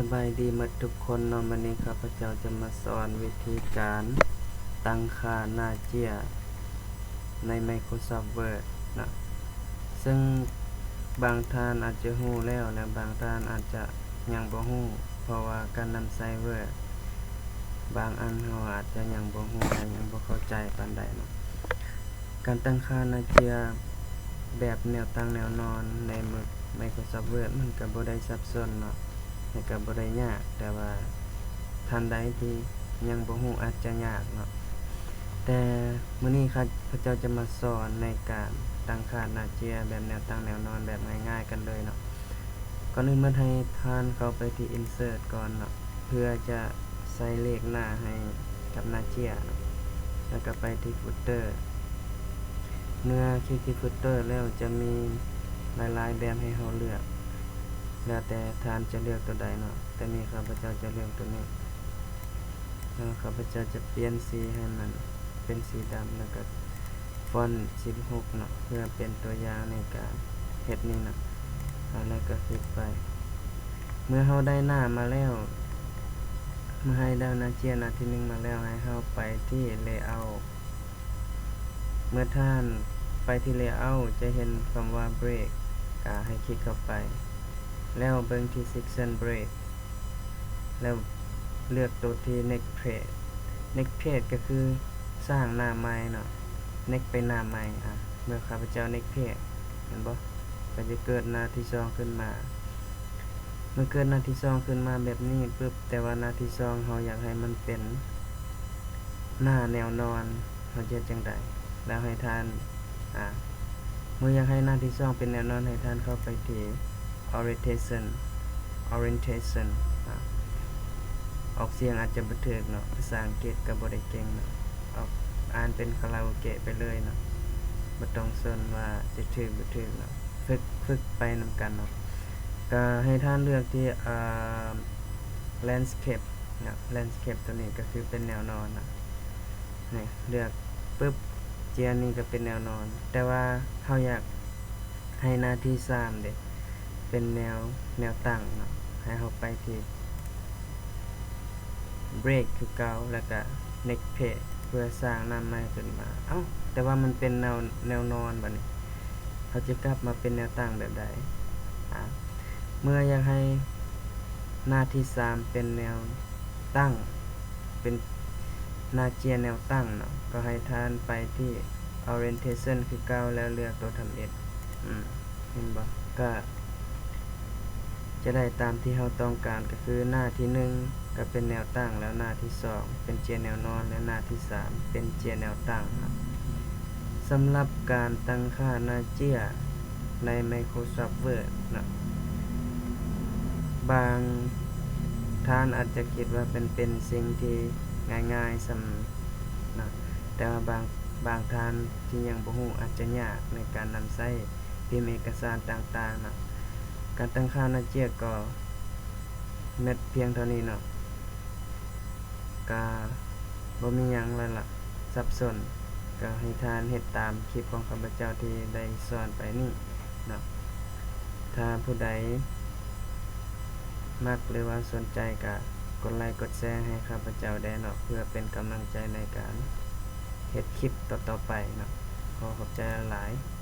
สบายดีหมดทุกคนเนาะวันนี้ข้าพเจ้าจะมาสอนวิธีการตั้งค่าหน้าเจียใน Microsoft Word นะซึ่งบางท่านอาจจะรู้แล้วและบางท่านอาจจะยังบ่รู้เพราะว่าการนำใช้ Word บางอันเราอาจจะยังบ่รู้และยังบ่เข้าใจปานใดเนาะการตั้งค่าหน้าเจียแบบแนวตั้งแนวนอนใน Microsoft Word มันก็บ่ได้ซับซ้อนเนาะและก็บ่ได้ยากแต่ว่าท่านใดที่ยังบ่รู้อาจจะยากเนาะแต่มื้อนี้ข้าพเจ้าจะมาสอนในการตั้งค่าหน้าเจียแบบแนวตั้งแนวนอนแบบง่ายๆกันเลยเนาะก่อนอื่นมาให้ท่านเข้าไปที่ Insert ก่อนเนาะเพื่อจะใส่เลขหน้าให้กับหน้าเจียเนาะแล้วก็ไปที่ Footer เมื่อคลิกที่ Footer แล้วจะมีหลายๆแบบให้เราเลือกแล้วแต่ท่านจะเลือกตัวใดเนาะแต่นี่ข้าพเจ้าจะเลือกตัวนี้แล้วข้าพเจ้าจะเปลี่ยนสีให้มันเป็นสีดำแล้วก็ฟอนต์16เนาะเพื่อเป็นตัวอย่างในการเฮ็ดนี่เนาะแล้วก็คลิกไปเมื่อเราได้หน้ามาแล้วเมื่อให้ได้หน้าเจียหน้าที่1มาแล้วให้เราไปที่ Layout เมื่อท่านไปที่ Layout จะเห็นคำว่า Break ให้คลิกเข้าไปแล้วเบิ่งที่ Section Break แล้วเลือกตัวที่ Next Page Next Page ก็คือสร้างหน้าใหม่เนาะ Next ไปหน้าใหม่เมื่อข้าพเจ้า Next Page เห็นบ่ก็จะเกิดหน้าที่2ขึ้นมาเมื่อเกิดหน้าที่2ขึ้นมาแบบนี้ปึ๊บแต่ว่าหน้าที่2เฮาอยากให้มันเป็นหน้าแนวนอนเฮาจะเฮ็ดจังได๋แล้วให้ท่านเมื่ออยากให้หน้าที่2เป็นแนวนอนให้ท่านเข้าไปที่ orientation ออกเสียงอาจจะบ่ถูกเนาะภาษาอังกฤษก็บ่ได้เก่งเนาะอ่านเป็นคาราโอเกะไปเลยเนาะบ่ต้องสนว่าสิถูกบ่ถูกเนาะฝึกไปนำกันเนาะก็ให้ท่านเลือกที่landscape เนาะ landscape ตัวนี้ก็คือเป็นแนวนอนนะนี่เลือกปึ๊บเจียนี่ก็เป็นแนวนอนแต่ว่าเฮาอยากให้หน้าที่3เด้เป็นแนวตั้งเนาะให้เฮาไปที่ break คือเก่าแล้วก็ next page เพื่อสร้างหน้าใหม่ขึ้นมาแต่ว่ามันเป็นแนวนอนบัดนี้เขาจะกลับมาเป็นแนวตั้งแบบใดเมื่ออยากให้หน้าที่3เป็นแนวตั้งเป็นหน้าเจียแนวตั้งเนาะก็ให้ท่านไปที่ orientation คือเก่าแล้วเลือกตัวทำ S เห็นบ่ก็จะได้ตามที่เราต้องการก็คือหน้าที่1ก็เป็นแนวตั้งแล้วหน้าที่2เป็นเจียแนวนอนและหน้าที่3เป็นเจียแนวตั้งนะสำหรับการตั้งค่าหน้าเจียใน Microsoft Word นะบางท่านอาจจะคิดว่าเป็นสิ่งที่ง่ายๆนะแต่ว่าบางท่านที่ยังบ่รู้อาจจะยากในการนำใช้พิมพ์เอกสารต่างๆนะการตั้งค่าหน้าเจียก็เม็ดเพียงเท่านี้เนาะก็บ่มีหยังแล้วล่ะซับซ้อนก็ให้ท่านเฮ็ดตามคลิปของข้าพเจ้าที่ได้สอนไปนี่เนาะถ้าผู้ใดมักหรือว่าสนใจก็กดไลค์กดแชร์ให้ข้าพเจ้าได้เนาะเพื่อเป็นกำลังใจในการเฮ็ดคลิปต่อๆไปเนาะขอขอบใจหลายๆ